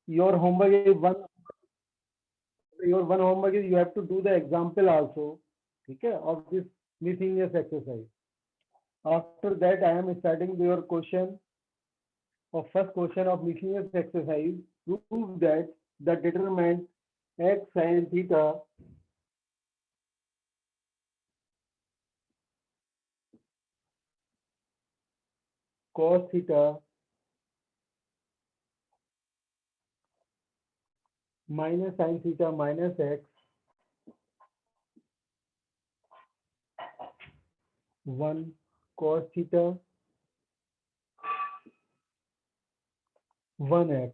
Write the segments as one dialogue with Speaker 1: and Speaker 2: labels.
Speaker 1: your homework is one. Your one homework is you have to do the example also, okay, of this miscellaneous exercise. After that, I am starting your question of first question of miscellaneous exercise. Prove that the determinant x sin theta cos theta minus sin theta minus x 1 cos theta 1x.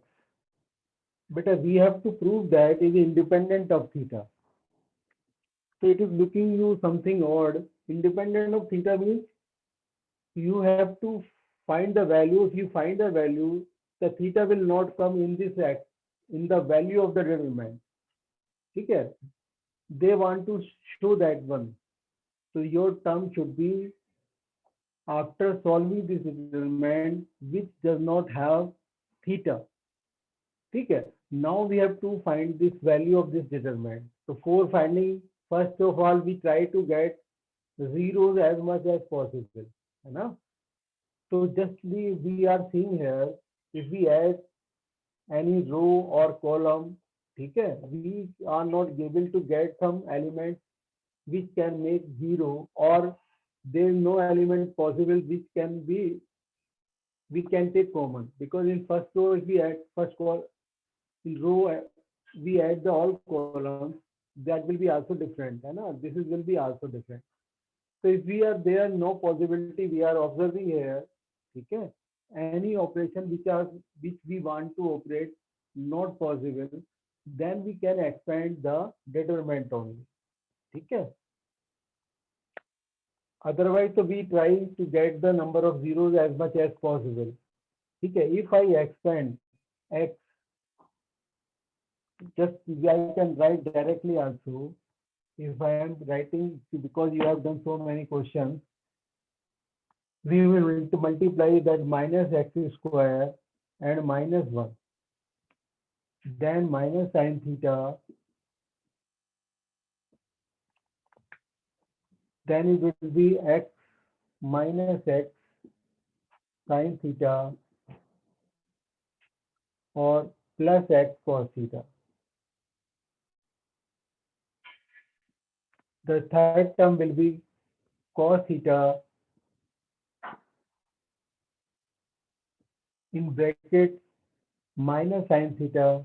Speaker 1: But we have to prove that it is independent of theta. So it is looking you something odd. Independent of theta means you have to find the value. If you find the value, the theta will not come in this x, in the value of the determinant. Okay? They want to show that one. So your term should be after solving this determinant which does not have theta. Okay? Now we have to find this value of this determinant. So for finding, first of all, we try to get zeros as much as possible. है ना? So just we are seeing here, if we add any row or column, okay, we are not able to get some elements which can make zero, or there is no element possible which can be, we can take common, because in first row if we add first call in row we add the all columns, that will be also different, है ना? This is will be also different. So if we are there no possibility we are observing here, okay, any operation which we want to operate not possible, then we can expand the determinant only. Okay. Otherwise, so we try to get the number of zeros as much as possible. Okay. If I expand x, just I can write directly also. If I am writing, because you have done so many questions, we will multiply that minus x square and minus 1. Then minus sin theta, then it will be x minus x sin theta or plus x cos theta. The third term will be cos theta in bracket minus sin theta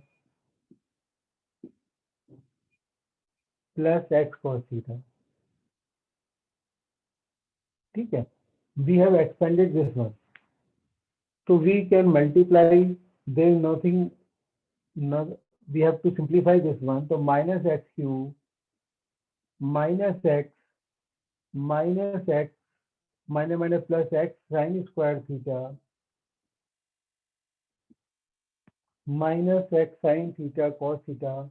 Speaker 1: plus x cos theta. ठीक है? We have expanded this one. So we can multiply, there is nothing, no, we have to simplify this one. So minus x cube minus x minus x minus minus plus x sin square theta minus x sin theta cos theta.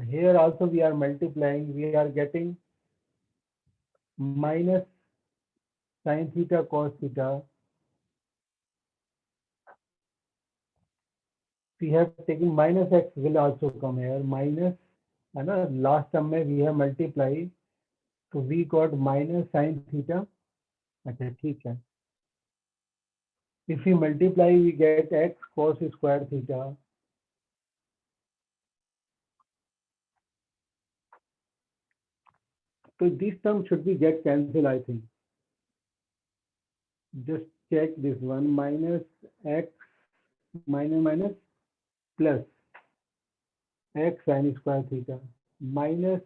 Speaker 1: Here also we are multiplying, we are getting minus sin theta cos theta. We have taken minus x will also come here, minus, है ना? Last term में we have multiply, so we got minus sin theta. अच्छा ठीक है. If we multiply, we get x cos square theta. So this term should be get cancelled, I think. Just check this one, minus x minus minus plus x sin square theta minus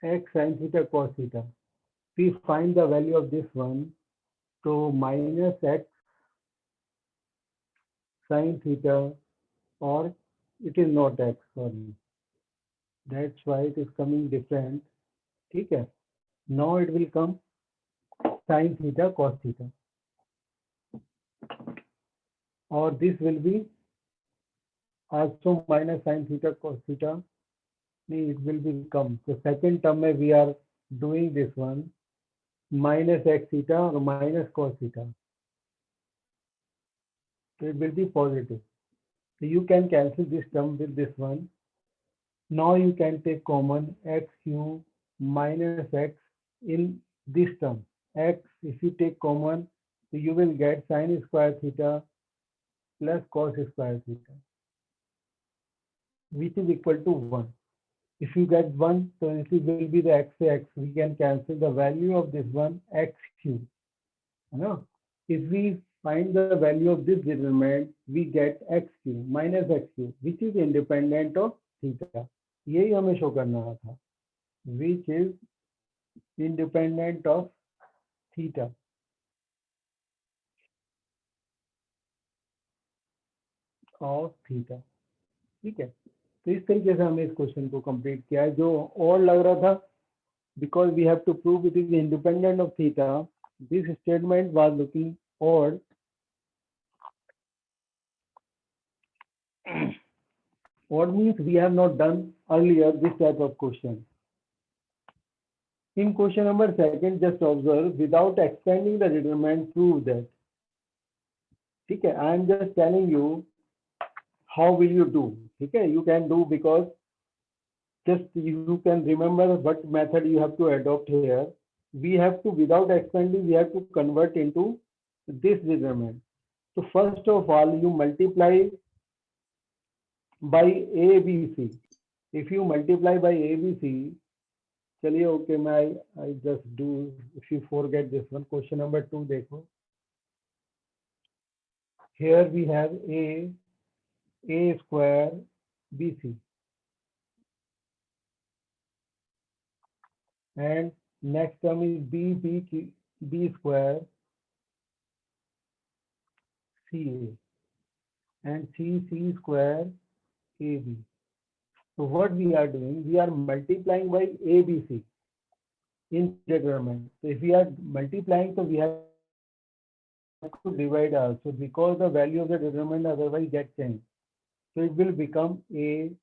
Speaker 1: x sin theta cos theta. We find the value of this one. So minus x sin theta, or it is not x, sorry. That's why it is coming different. Okay. Now it will come sin theta cos theta. Or this will be also minus sin theta cos theta. It will become, so second term we are doing this one, minus x theta or minus cos theta. So it will be positive. So you can cancel this term with this one. Now you can take common x cube minus x in this term. X, if you take common, so you will get sine square theta plus cos square theta, which is equal to 1. If you get 1, so this will be the x. We can cancel the value of this one, x cube. No? If we find the value of this determinant, we get x cube minus x cube, which is independent of theta. यही हमें show करना था, which is independent of theta. ठीक है, तो इस तरीके से हमने इस क्वेश्चन को कंप्लीट किया है. जो और लग रहा था, because we have to prove it is independent of theta, this statement was looking odd. Odd means we have not done earlier this type of question. In question number 2, just observe, without expanding the determinant, prove that. Okay, I am just telling you how will you do. Okay, you can do, because just you can remember what method you have to adopt here. We have to, without expanding, we have to convert into this determinant. So first of all, you multiply by ABC. If you multiply by ABC, चलिए okay, I just do, if you forget this one, question number 2 देखो. Here we have A square BC, and next term is B square CA, and C square AB. So what we are doing, we are multiplying by ABC in determinant. So if we are multiplying, so we have to divide also, because the value of the determinant otherwise get changed. So it will become AQ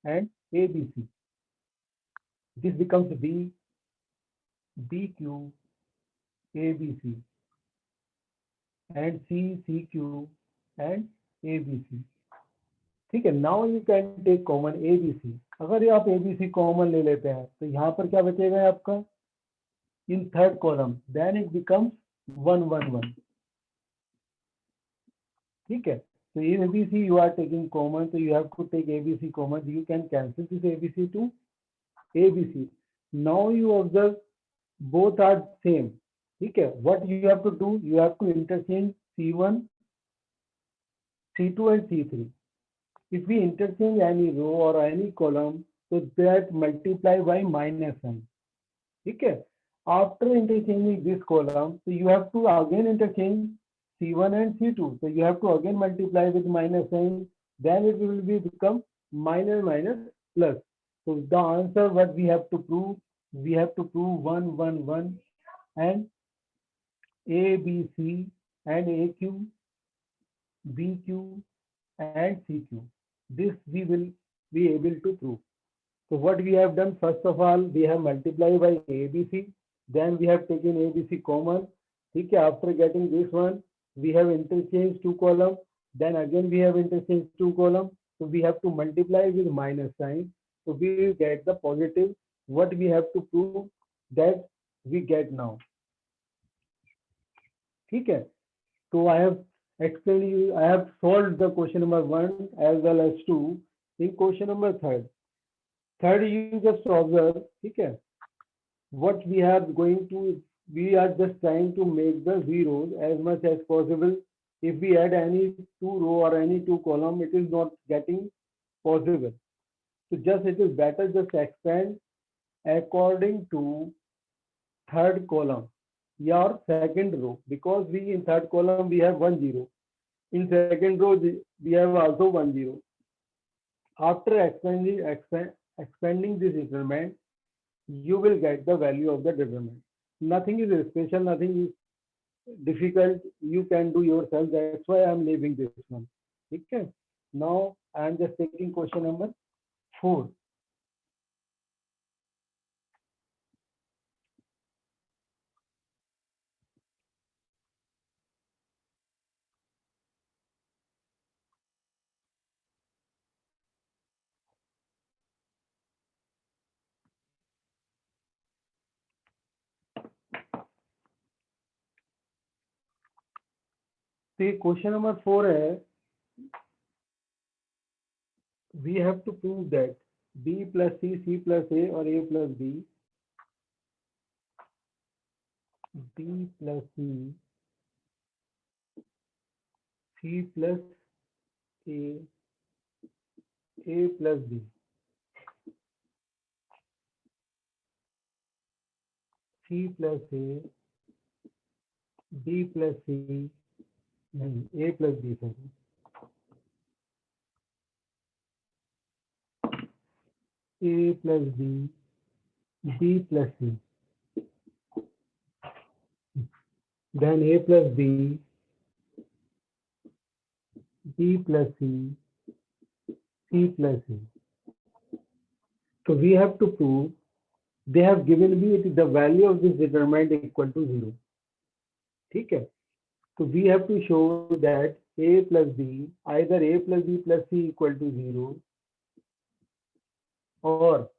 Speaker 1: and ABC. This becomes BQ ABC, and CQ and ABC. ठीक है, now you can take common ABC. अगर ये आप ABC common ले लेते हैं, तो यहाँ पर क्या बचेगा आपका, in third column, then it becomes 1 1 1. ठीक है, so ABC you are taking common, so you have to take ABC common. You can cancel this ABC to ABC. Now you observe both are same. ठीक है, what you have to do, you have to interchange C1, C2 and C3. If we interchange any row or any column, so that multiply by -1. ठीक है, after interchanging this column, so you have to again interchange C1 and C2. So you have to again multiply with -1, then it will become minus minus plus. So the answer what we have to prove, we have to prove 1 1 1 and ABC and AQ, BQ and CQ. This we will be able to prove. So what we have done, first of all, we have multiplied by ABC, then we have taken ABC common. Okay, after getting this one, we have interchanged 2 columns, then again we have interchanged 2 columns. So we have to multiply with minus sign. So we will get the positive. What we have to prove, that we get now. Okay, so I have explained you, I have solved the question number 1 as well as 2. In question number 3, you just observe, okay, what we are going to, we are just trying to make the zeros as much as possible. If we add any 2 row or any 2 column, it is not getting possible. So just it is better just expand according to third column, your second row, because we in third column we have 1 0. In second row we have also 1 0. After expanding this determinant, you will get the value of the determinant. Nothing is special, nothing is difficult. You can do yourself. That's why I'm leaving this one. Okay. Now I am just taking question number 4. तो ये question number 4 है, we have to prove that b plus c plus a और a plus b plus c plus a plus b, c plus a, b plus c, नहीं a plus b, sorry, a plus b plus c, then a plus b plus c plus a. So we have to prove, they have given me the value of this determinant equal to 0. ठीक है, so we have to show that a plus b, either a plus b plus c equal to 0 or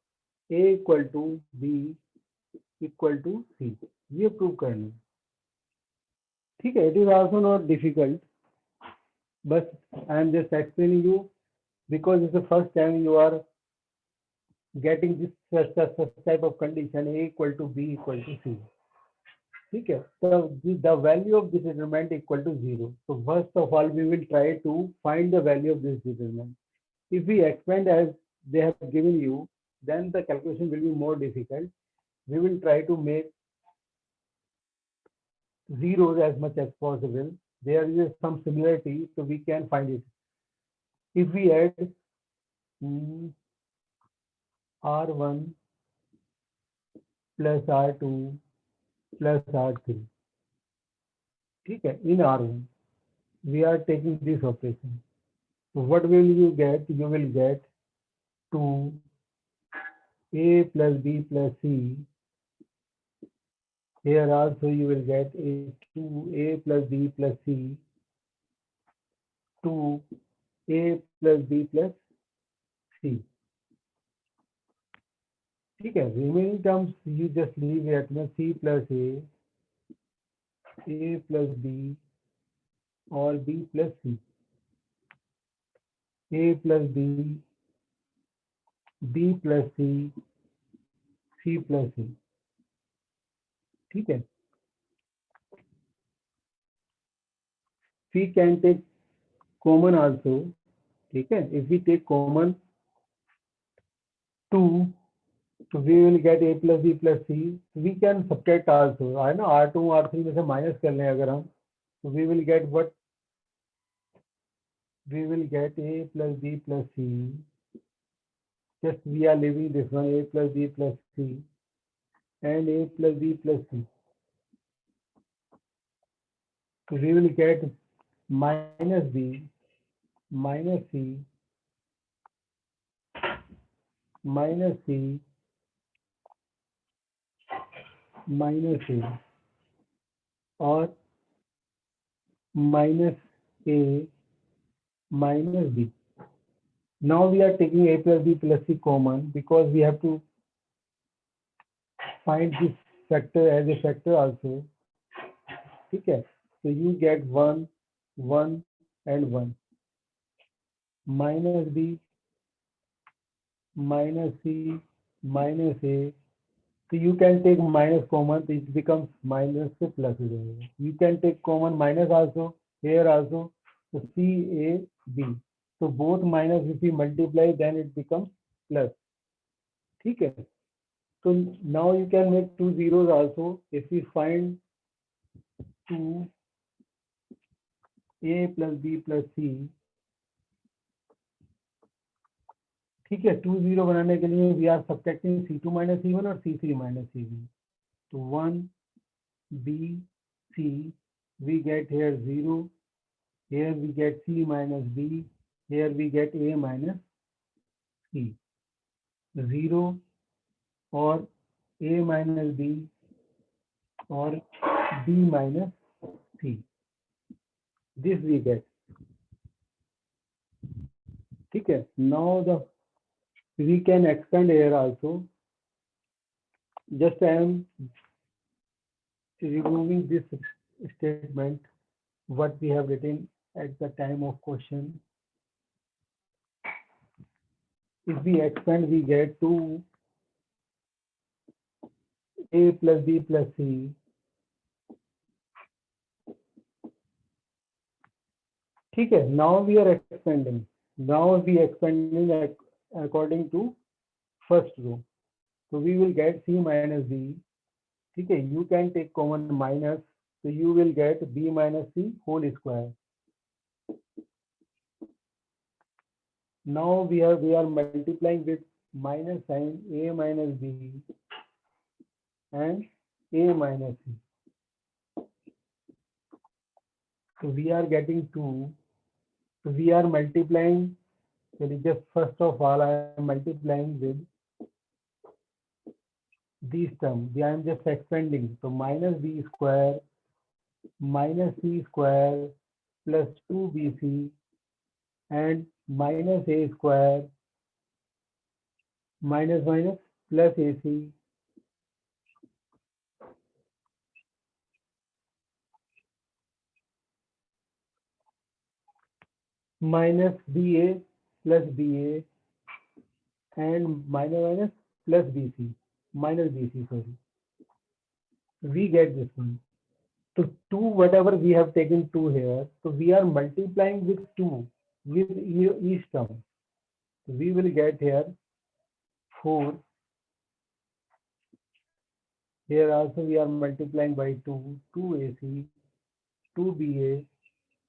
Speaker 1: a equal to b equal to c. ये prove करना है. ठीक है, it is also not difficult, but I am just explaining you because it's the first time you are getting this such type of condition, a equal to b equal to c. ठीक है, so the value of this determinant equal to 0. So first of all we will try to find the value of this determinant. If we expand as they have given you, then the calculation will be more difficult. We will try to make zeros as much as possible. There is some similarity, so we can find it. If we add R1 plus R2 plus R3, ठीक है, in R1 we are taking this operation. So what will you get? You will get 2a plus b plus c. Here also you will get a 2a plus b plus c, 2a plus b plus c. ठीक है, remaining terms you just leave it में c plus a plus b और b plus c, a plus b, b plus c, c plus a. ठीक है, we can take common also. ठीक है, if we take common 2, so we will get a plus b plus c. We can subtract also, है ना, R2 R3 में से minus कर लें अगर हम, so we will get what? We will get a plus b plus c. Just we are leaving this one, a plus b plus c and a plus b plus c. So we will get minus b minus c minus c minus a और minus a minus b. Now we are taking a plus b plus c common because we have to find this factor as a factor also. ठीक है, so you get 1 1 and 1 minus b minus c minus a. So you can take minus common, so it becomes minus से plus हो जाएगा. You can take common minus also here also. So c a b. So both minus if we multiply then it becomes plus. ठीक है. So now you can make two zeros also. If we find 2 a plus b plus c, ठीक है, 2 0 बनाने के लिए we are subtracting c2 minus c1 और c3 minus c1. तो 1 b c, we get here 0, here we get c minus b, here we get a minus c. 0 और a minus b और b minus c. This we get. ठीक है, now the we can expand here also. Just I am removing this statement. what we have written at the time of question. If we expand, we get to a plus b plus c. ठीक है, now we are expanding. Now we expanding according to first row. So we will get c minus b. ठीक है, you can take common minus, so you will get b minus c whole square. Now we are multiplying with minus sign a minus b and a minus c. So we are getting 2. So we are multiplying. So just first of all, I am multiplying with these terms. I am just expanding. So minus b square minus c square plus 2bc and minus a square minus minus plus ac minus ba plus ba and minus minus plus bc minus bc, sorry. We get this one. So 2, whatever we have taken 2 here, so we are multiplying with 2 with each term. So we will get here 4. Here also we are multiplying by 2, 2ac, 2ba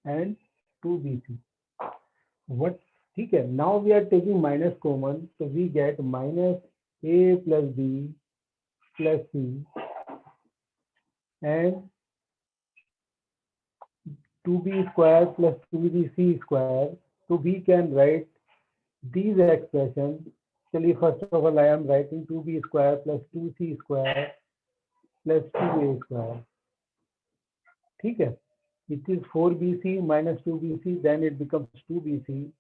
Speaker 1: and 2bc. What? ठीक है, now we are taking minus common, so we get minus a plus b plus c and 2b square plus 2bc square. So we can write these expressions. Actually, first of all, I am writing 2b square plus 2c square plus 2a square. ठीक है, it is 4bc minus 2bc, then it becomes 2bc.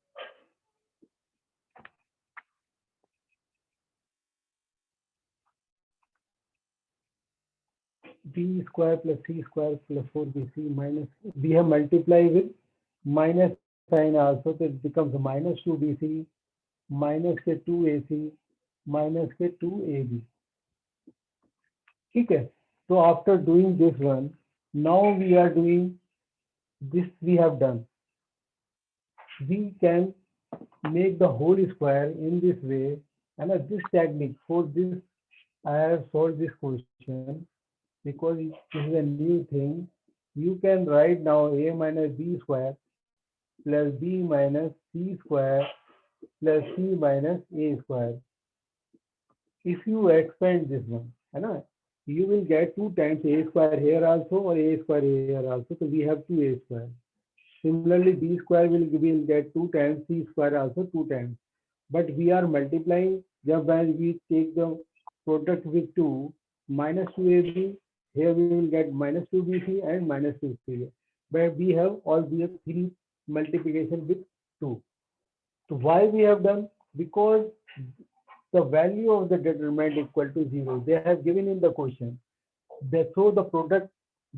Speaker 1: b square plus c square plus 4bc minus, we have multiplied with minus sign also, so it becomes minus 2bc minus के 2ac minus के 2ab. ठीक है, so after doing this one, now we are doing this. We have done. We can make the whole square in this way, and this technique, for this I have solved this question because this is a new thing. You can write now a minus b square plus b minus c square plus c minus a square. If you expand this one, you will get 2 times a square here also or a square here also. So we have 2a square. Similarly, b square will get 2 times, c square also 2 times. But we are multiplying, when we take the product with 2, minus 2ab, here we will get minus 2bc and minus 2c. But we have all these 3 multiplication with 2. So why we have done? Because the value of the determinant equal to 0. They have given in the question. They throw the product,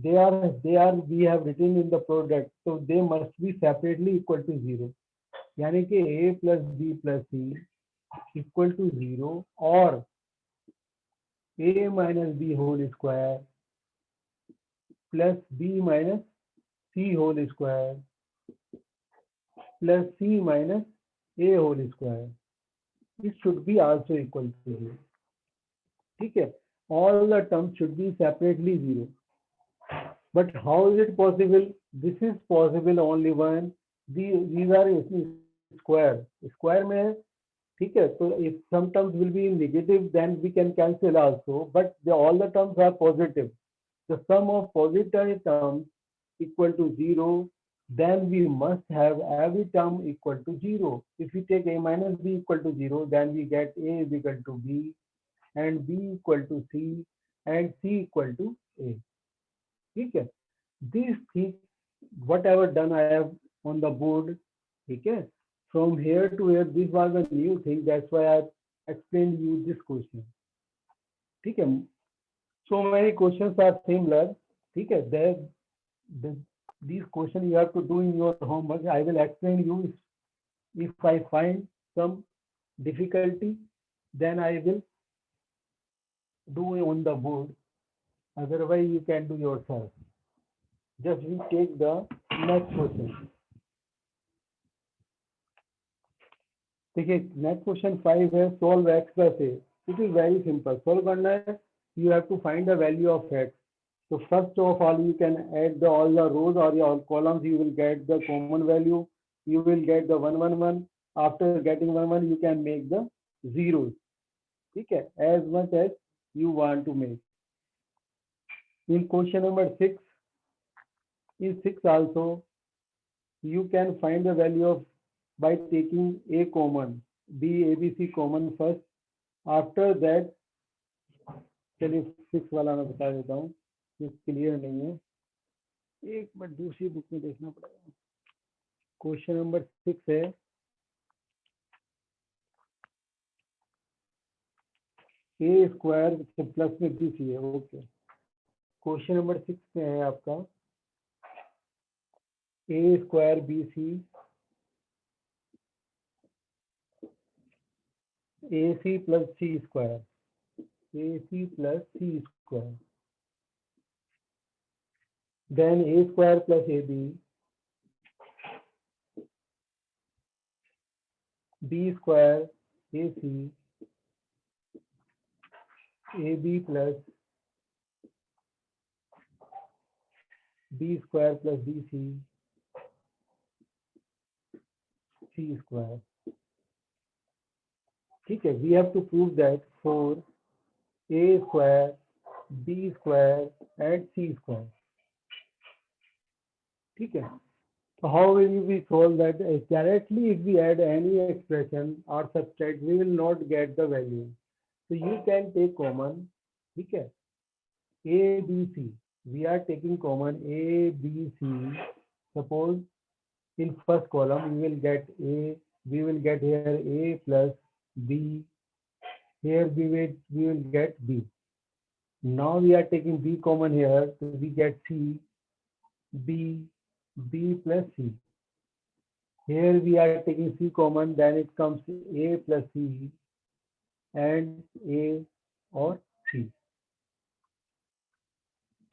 Speaker 1: we have written in the product, so they must be separately equal to 0. यानी कि a plus b plus c equal to 0 or a minus b whole square plus b minus c whole square plus c minus a whole square. It should be also equal to 0. ठीक है, all the terms should be separately 0. But how is it possible? This is possible only when these are square. Square में, ठीक है, so if some terms will be negative, then we can cancel also. But all the terms are positive. The sum of positive terms equal to 0. Then we must have every term equal to 0. If we take a minus b equal to 0, then we get a is equal to b and b equal to c and c equal to a. ठीक है, these things whatever done I have on the board. ठीक है, from here to here, this was a new thing, that's why I explained you this question. ठीक है, so many questions are similar. ठीक है, These questions you have to do in your homework. I will explain you if I find some difficulty, then I will do on the board. Otherwise, you can do yourself. Just we take the next question. देखिए next question 5 है solve x plus a. It is very simple. Solve करना है, you have to find the value of x. So first of all, you can add all the rows or all columns. You will get the common value. You will get the 1 1 1. After getting 1 1, you can make the zeros. ठीक है, as much as you want to make. In question number 6, in 6 also, you can find the value of by taking a common, b a b c common first. After that, चलिए 6 वाला मैं बता देता हूँ, clear नहीं है, एक बार दूसरी बुक में देखना पड़ेगा. क्वेश्चन नंबर 6 है ए स्क्वायर प्लस में बी सी है. ओके, क्वेश्चन नंबर 6 में है आपका A square B C A C plus C square, A C plus C square, then a square plus ab, b square ac, ab plus b square plus bc, c square. ठीक है, we have to prove that for a square, b square and c square. ठीक है, so how will we solve that? Directly if we add any expression or subtract, we will not get the value. So you can take common. ठीक है, a b c, we are taking common a b c. Suppose in first column we will get a, we will get here a plus b, here we will get b. Now we are taking b common here, so we get c, b, b plus c. Here we are taking c common, then it comes a plus c and a or c.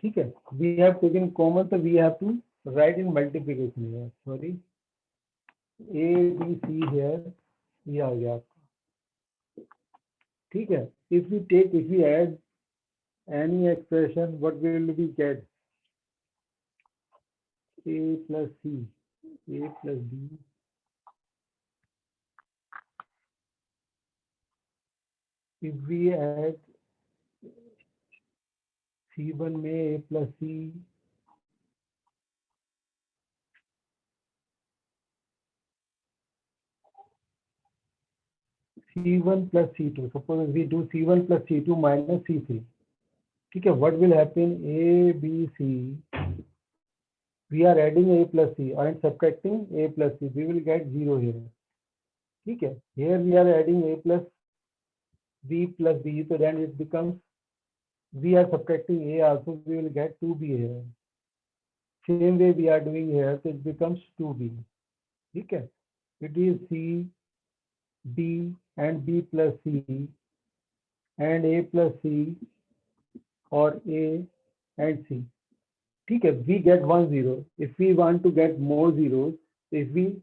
Speaker 1: ठीक है, we have taken common, so we have to write in multiplication here. Sorry, a b c here, ये आ गया आपका. ठीक है, if we add any expression, what will we get? A plus c, a plus b, if we add c1 में a plus c, c1 plus c2, suppose we do c1 plus c2 minus c3. ठीक है, what will happen? a b c, we are adding a plus c and subtracting a plus c, we will get 0 here. ठीक है, here we are adding a plus b, so then it becomes, we are subtracting a also, we will get 2b here. Same way we are doing here, so it becomes 2b. ठीक है, it is c, b and b plus c and a plus c or a and c. ठीक है, we get 1 0. If we want to get more zeros, if we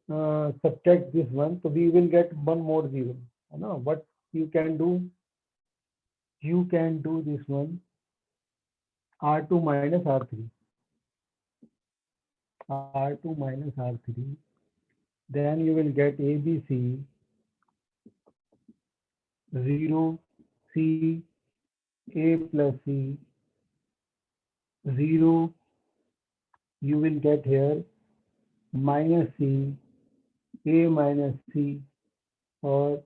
Speaker 1: subtract this one, so we will get one more zero. No, what you can do this one, r2 minus r3, r2 minus r3, then you will get abc 0 c, a plus c 0, you will get here minus c, a minus c, or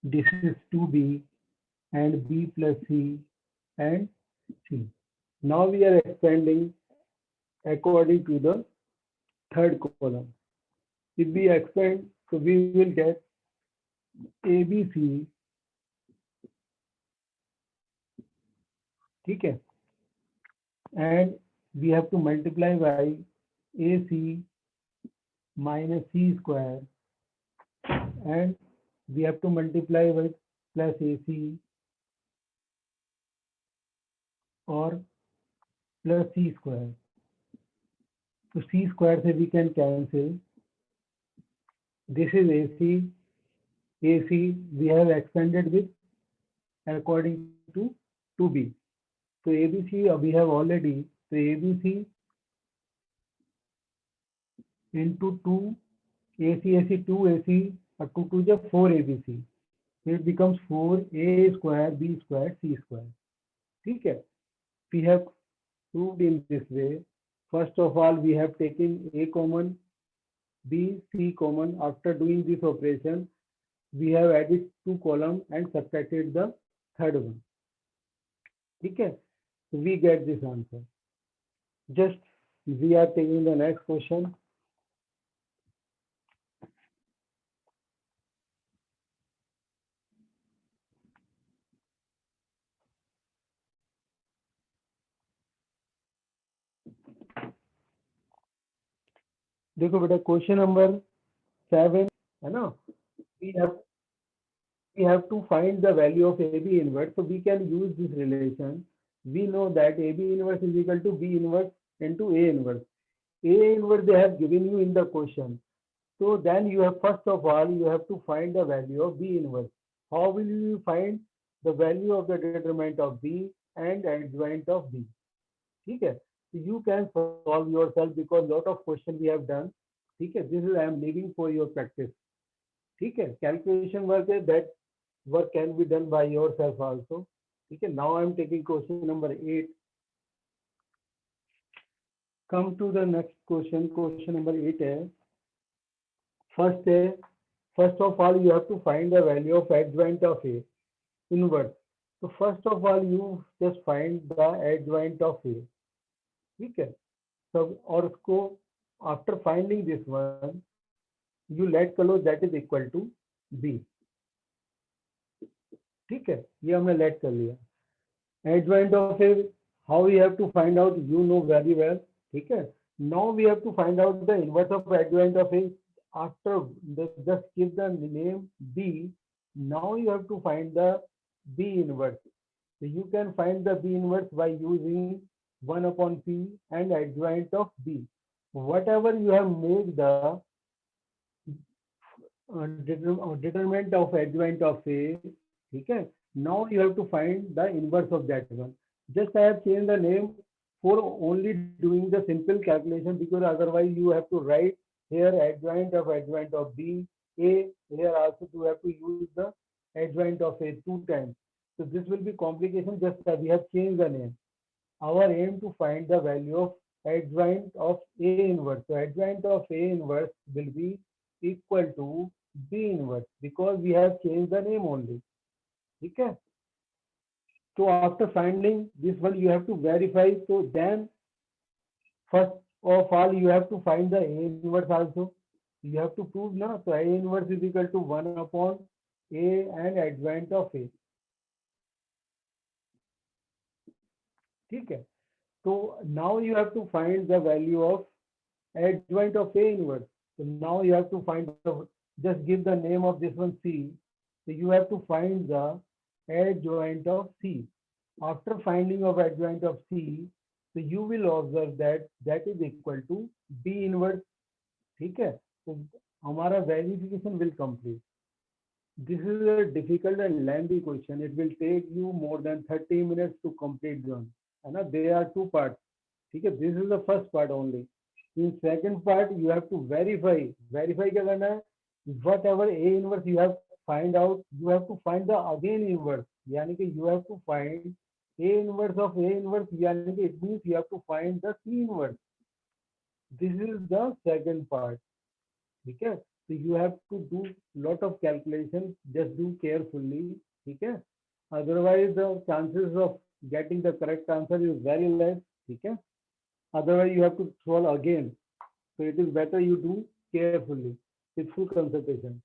Speaker 1: this is 2b and b plus c and c. Now we are expanding according to the third column. If we expand, so we will get abc, ठीक है, and we have to multiply by AC minus C square, and we have to multiply with plus AC or plus C square. So C square से we can cancel. This is AC. AC we have expanded with according to 2B. So ABC we have already. So ABC into 2 AC 2 AC or 2 to the 4 ABC. So it becomes 4 A square B square C square. ठीक है? We have proved in this way. First of all, we have taken A common, B, C common. After doing this operation, we have added two columns and subtracted the third one. Okay, so we get this answer. Just we are taking the next question. देखो बेटा question number 7 है ना. we have we have to find the value of AB inverse, so we can use this relation. We know that AB inverse is equal to B inverse into A inverse. A inverse they have given you in the question. So then you have, first of all, you have to find the value of B inverse. How will you find the value of the determinant of B and adjoint of B? ठीक है? So you can solve yourself because lot of question we have done. ठीक है? This is I am leaving for your practice. ठीक है? Calculation work है, that work can be done by yourself also. ठीक है? Now I am taking question number 8. Come to the next question. Question number 8 है. First of all, you have to find the value of adjoint of A inverse. So first of all, you just find the adjoint of A. ठीक है? So और उसको after finding this one, you let करो that is equal to B. ठीक है? ये हमने let कर लिया. Adjoint of A, how we have to find out, you know very well. ठीक है? Now we have to find out the inverse of adjoint of A. After just give the name B, now you have to find the B inverse. So you can find the B inverse by using 1 upon P and adjoint of B. Whatever you have made the determinant of adjoint of A, okay? Now you have to find the inverse of that one. Just I have changed the name for only doing the simple calculation, because otherwise you have to write here adjoint of B, A, here also you have to use the adjoint of A 2 times. So this will be complication, just that we have changed the name. Our aim to find the value of adjoint of A inverse. So adjoint of A inverse will be equal to B inverse, because we have changed the name only. Okay. So after finding this one, you have to verify. So then first of all, you have to find the A inverse also. You have to prove now. So A inverse is equal to 1 upon A and adjoint of A. Okay. So now you have to find the value of adjoint of A inverse. So now you have to find just give the name of this one C. So you have to find the adjoint of C. After finding of adjoint of C, so you will observe that that is equal to B inverse. ठीक है? So हमारा verification will complete. This is a difficult and lengthy question. It will take you more than 30 minutes to complete one. है ना? There are two parts. ठीक है? This is the first part only. In second part, you have to verify. Verify क्या करना है? Whatever A inverse you have find out, you have to find the again inverse. यानी कि you have to find A inverse of A inverse. यानी कि it means you have to find the C inverse. This is the second part. ठीक है? So you have to do lot of calculations. Just do carefully. ठीक है? Otherwise, the chances of getting the correct answer is very less. ठीक है? Otherwise, you have to solve again. So it is better you do carefully with full concentration.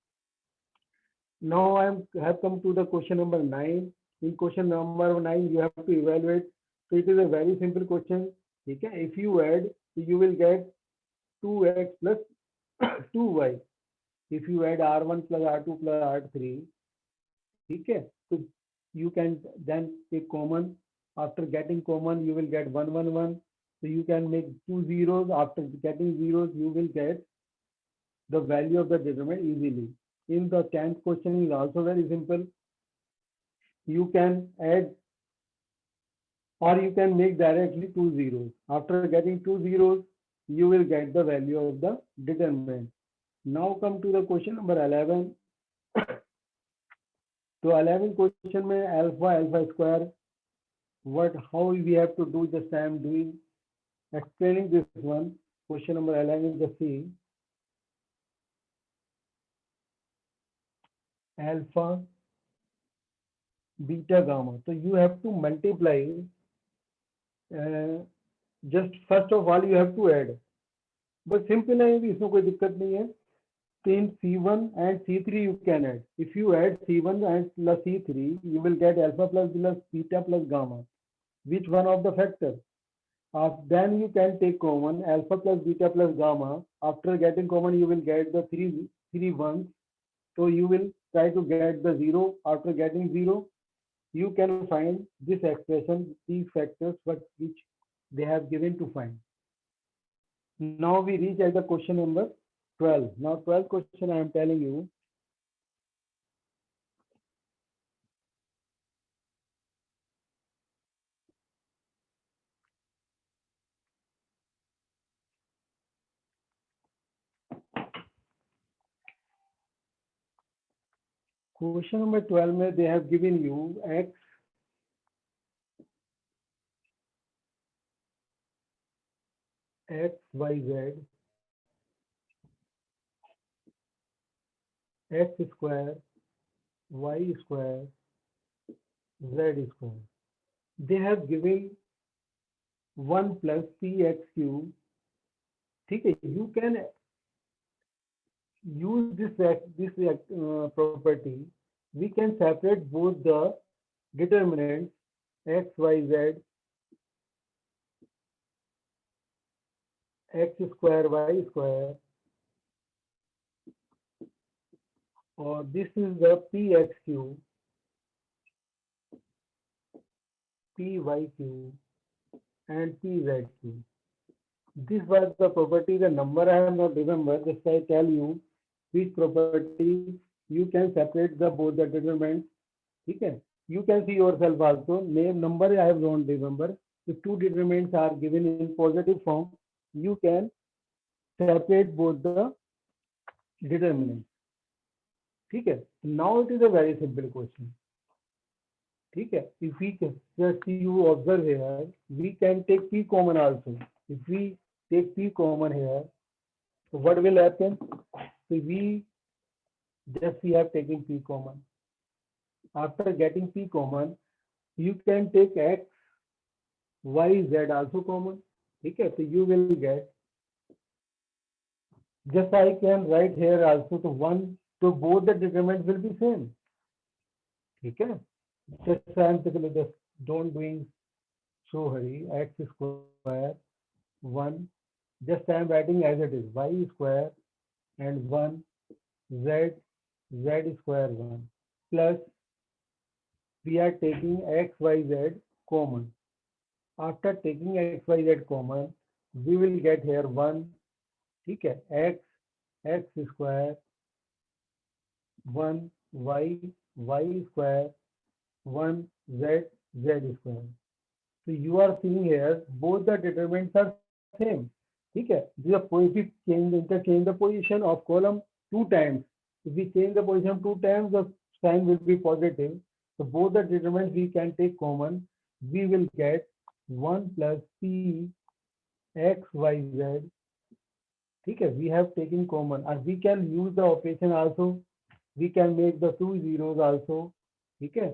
Speaker 1: Now have come to the question number 9. In question number 9, you have to evaluate. So it is a very simple question. ठीक है, if you add, you will get 2x plus 2y. If you add r1 plus r2 plus r3, ठीक है, तो you can then take common. After getting common, you will get 1 1 1. So you can make two zeros. After getting zeros, you will get the value of the determinant easily. In the 10th question is also very simple. You can add or you can make directly two zeros. After getting two zeros, you will get the value of the determinant. Now come to the question number 11. तो 11 question में alpha square, how we have to do, just I am doing explaining this one. Question number 11, just see alpha beta gamma. So you have to multiply, just first of all you have to add, but simple है, इसमें कोई दिक्कत नहीं है. In C1 and C3 you can add. If you add C1 and plus C3, you will get alpha plus beta plus gamma. Which one of the factor? Then you can take common alpha plus beta plus gamma. After getting common, you will get the three ones. So you will try to get the zero. After getting zero, you can find this expression, these factors, which they have given to find. Now we reach at the question number 12. Now 12th question I am telling you. Question number 12 में they have given you x, y, z, x square, y square, z square. They have given 1 plus px cube. ठीक है, you can use this property. We can separate both the determinants x, y, z, x square, y square, or this is the px cube, py cube, and pz cube. This was the property. The number I have not remember. Just I tell you which property you can separate the both the determinants. Okay, you can see yourself also. Name number I have don't remember. If two determinants are given in positive form, you can separate both the determinants. Okay, now it is a very simple question. Okay, if we just you observe here, we can take p common also. If we take p common here, so what will happen? So we have taken p common. After getting p common, you can take x, y, z also common. Okay, so you will get, just I can write here also, to one, so both the determinants will be same. Okay, just I am just don't doing so hurry. X square 1, just I am writing as it is, y square and 1, z square 1, plus we are taking x, y, z common. After taking x, y, z common, we will get here 1, okay, x square 1, y square 1, z square. So you are seeing here both the determinants are same. Okay, if we interchange the position of column 2 times, if we change the position 2 times, the sign will be positive. So both the determinants we can take common. We will get 1 plus p x, y, z. Okay, we have taken common, and we can use the operation also. We can make the two zeros also. Okay,